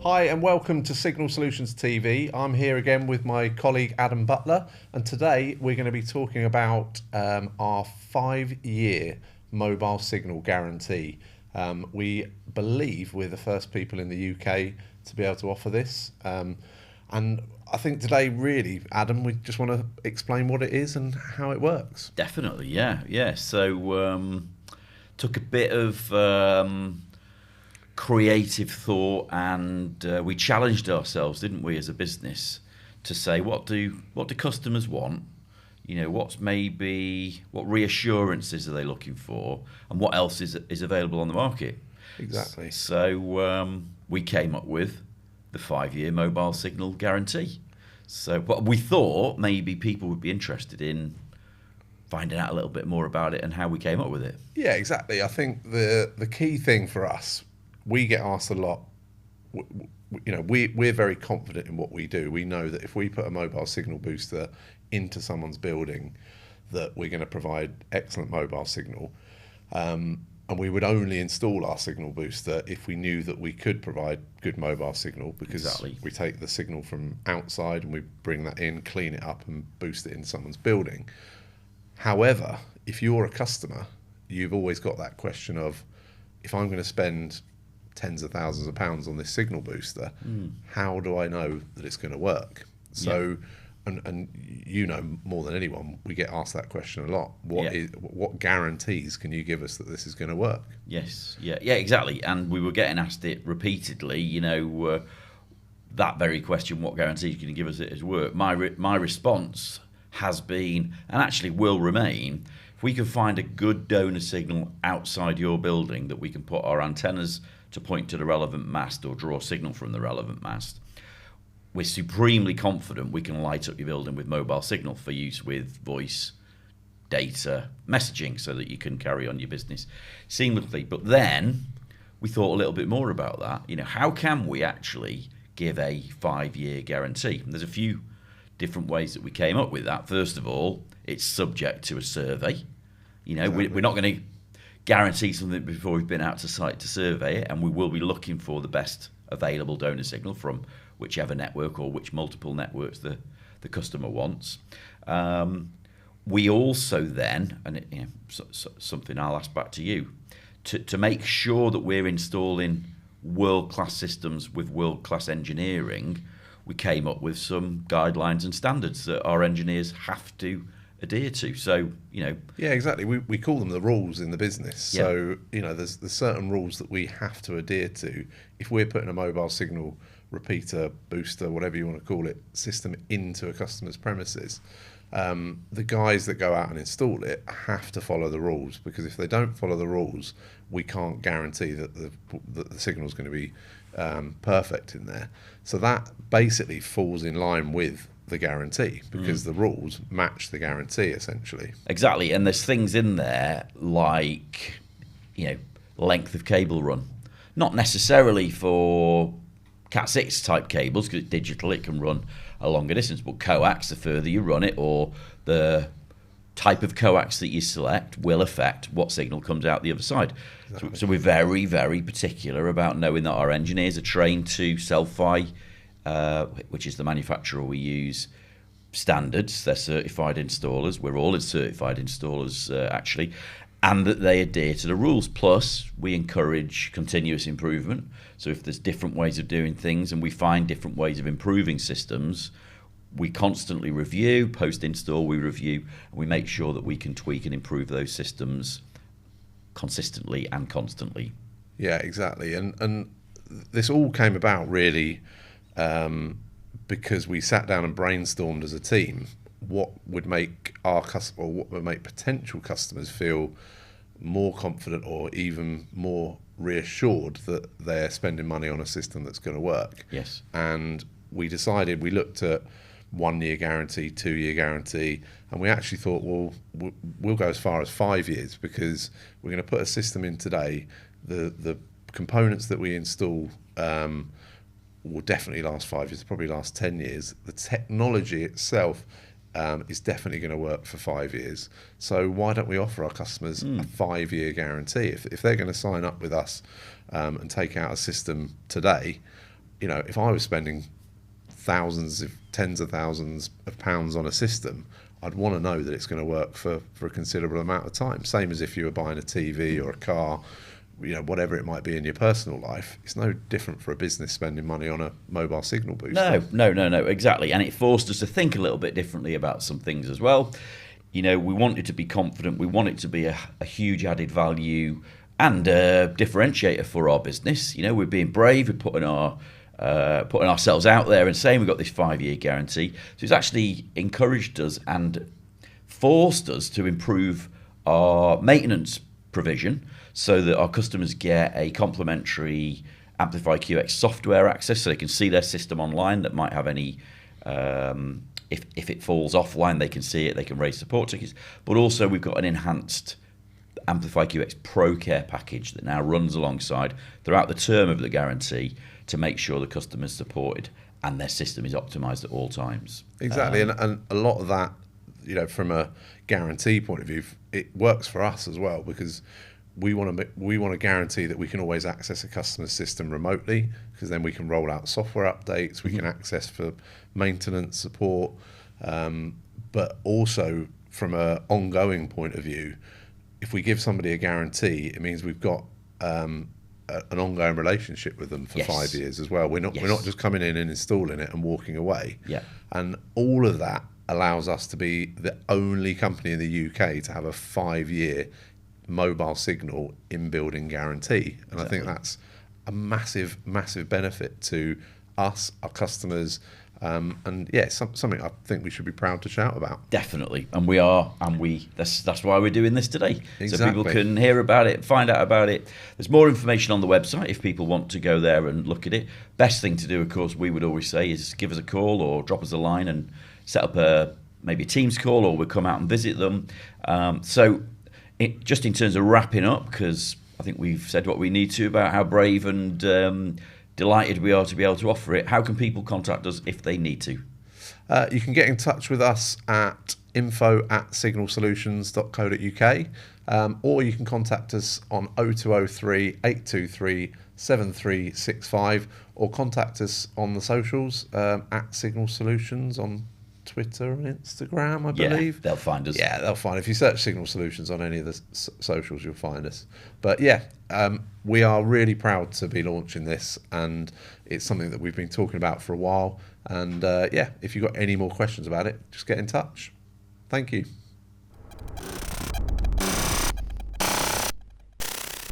Hi and welcome to Signal Solutions TV. I'm here again with my colleague Adam Butler, and today we're going to be talking about our 5-year mobile signal guarantee. We believe we're the first people in the UK to be able to offer this, and I think today really, Adam, we just want to explain what it is and how it works. Definitely, yeah. So took a bit of creative thought, and we challenged ourselves, didn't we, as a business, to say what do customers want? You know, what reassurances are they looking for, and what else is available on the market? Exactly. So we came up with the 5-year mobile signal guarantee. So, but we thought maybe people would be interested in finding out a little bit more about it and how we came up with it. Yeah, exactly. I think the key thing for us, we get asked a lot. We're very confident in what we do. We know that if we put a mobile signal booster into someone's building, that we're going to provide excellent mobile signal. And we would only install our signal booster if we knew that we could provide good mobile signal, because Exactly. we take the signal from outside and we bring that in, clean it up and boost it in someone's building. However, if you're a customer, you've always got that question of, if I'm going to spend tens of thousands of pounds on this signal booster, how do I know that it's going to work? So, and you know more than anyone, we get asked that question a lot. What guarantees can you give us that this is going to work? Yes, yeah, exactly. And we were getting asked it repeatedly. You know, that very question: what guarantees can you give us that it work? My response has been, and actually will remain, if we can find a good donor signal outside your building that we can put our antennas to point to the relevant mast or draw signal from the relevant mast, we're supremely confident we can light up your building with mobile signal for use with voice, data, messaging, so that you can carry on your business seamlessly. But then we thought a little bit more about that. You know, how can we actually give a 5-year guarantee? And there's a few different ways that we came up with that. First of all, it's subject to a survey. You know, Exactly. we're not going to guarantee something before we've been out to site to survey it, and we will be looking for the best available donor signal from whichever network or which multiple networks the customer wants. We also then, and something I'll ask back to you, to make sure that we're installing world-class systems with world-class engineering, we came up with some guidelines and standards that our engineers have to adhere to. So, you know. Yeah, exactly. We call them the rules in the business. Yeah. So, you know, there's certain rules that we have to adhere to. If we're putting a mobile signal repeater, booster, whatever you want to call it, system into a customer's premises, the guys that go out and install it have to follow the rules, because if they don't follow the rules, we can't guarantee that the signal is going to be perfect in there. So that basically falls in line with the guarantee, because the rules match the guarantee essentially. Exactly, and there's things in there like, you know, length of cable run. Not necessarily for Cat6 type cables, because it's digital, it can run a longer distance, but coax, the further you run it, or the type of coax that you select will affect what signal comes out the other side. Exactly. So we're very, very particular about knowing that our engineers are trained to Selfie, which is the manufacturer we use, standards. They're certified installers. We're all certified installers, actually, and that they adhere to the rules. Plus, we encourage continuous improvement. So if there's different ways of doing things and we find different ways of improving systems, we constantly review. Post-install, we review, and we make sure that we can tweak and improve those systems consistently and constantly. Yeah, exactly. And this all came about really because we sat down and brainstormed as a team what would make our customer, or what would make potential customers feel more confident or even more reassured that they're spending money on a system that's going to work. Yes. And we decided, we looked at 1-year guarantee, 2-year guarantee, and we actually thought, well, we'll go as far as 5 years, because we're going to put a system in today. The components that we install will definitely last 5 years, probably last 10 years. The technology itself is definitely going to work for 5 years. So why don't we offer our customers a 5-year guarantee? If they're going to sign up with us and take out a system today, you know, if I was spending thousands, if tens of thousands of pounds on a system, I'd want to know that it's going to work for a considerable amount of time. Same as if you were buying a TV or a car, you know, whatever it might be in your personal life. It's no different for a business spending money on a mobile signal booster. No, exactly. And it forced us to think a little bit differently about some things as well. You know, we wanted to be confident. We want it to be a huge added value and a differentiator for our business. You know, we're being brave. We're putting ourselves out there and saying we've got this 5-year guarantee. So it's actually encouraged us and forced us to improve our maintenance provision so that our customers get a complimentary Amplify QX software access so they can see their system online that might have any, if it falls offline, they can see it, they can raise support tickets. But also we've got an enhanced Amplify QX Pro Care package that now runs alongside throughout the term of the guarantee to make sure the customer's supported and their system is optimized at all times. Exactly, and a lot of that, you know, from a guarantee point of view, it works for us as well, because we want to guarantee that we can always access a customer's system remotely, because then we can roll out software updates, we can access for maintenance support, but also from an ongoing point of view, if we give somebody a guarantee, it means we've got an ongoing relationship with them for 5 years as well. We're not just coming in and installing it and walking away. Yeah. And all of that allows us to be the only company in the UK to have a 5-year mobile signal in-building guarantee. And I think that's a massive, massive benefit to us, our customers, and yeah, something I think we should be proud to shout about. Definitely, and we are, and that's why we're doing this today, exactly. So people can hear about it, find out about it. There's more information on the website if people want to go there and look at it. Best thing to do, of course, we would always say is give us a call or drop us a line and set up maybe a Teams call, or we'll come out and visit them. Just in terms of wrapping up, because I think we've said what we need to about how brave and delighted we are to be able to offer it. How can people contact us if they need to? You can get in touch with us at info@signalsolutions.co.uk, or you can contact us on 0203 823 7365, or contact us on the socials at Signal Solutions on Twitter and Instagram, I believe. Yeah, they'll find us. Yeah, they'll find. If you search Signal Solutions on any of the socials, you'll find us. But yeah, we are really proud to be launching this, and it's something that we've been talking about for a while. And yeah, if you've got any more questions about it, just get in touch. Thank you.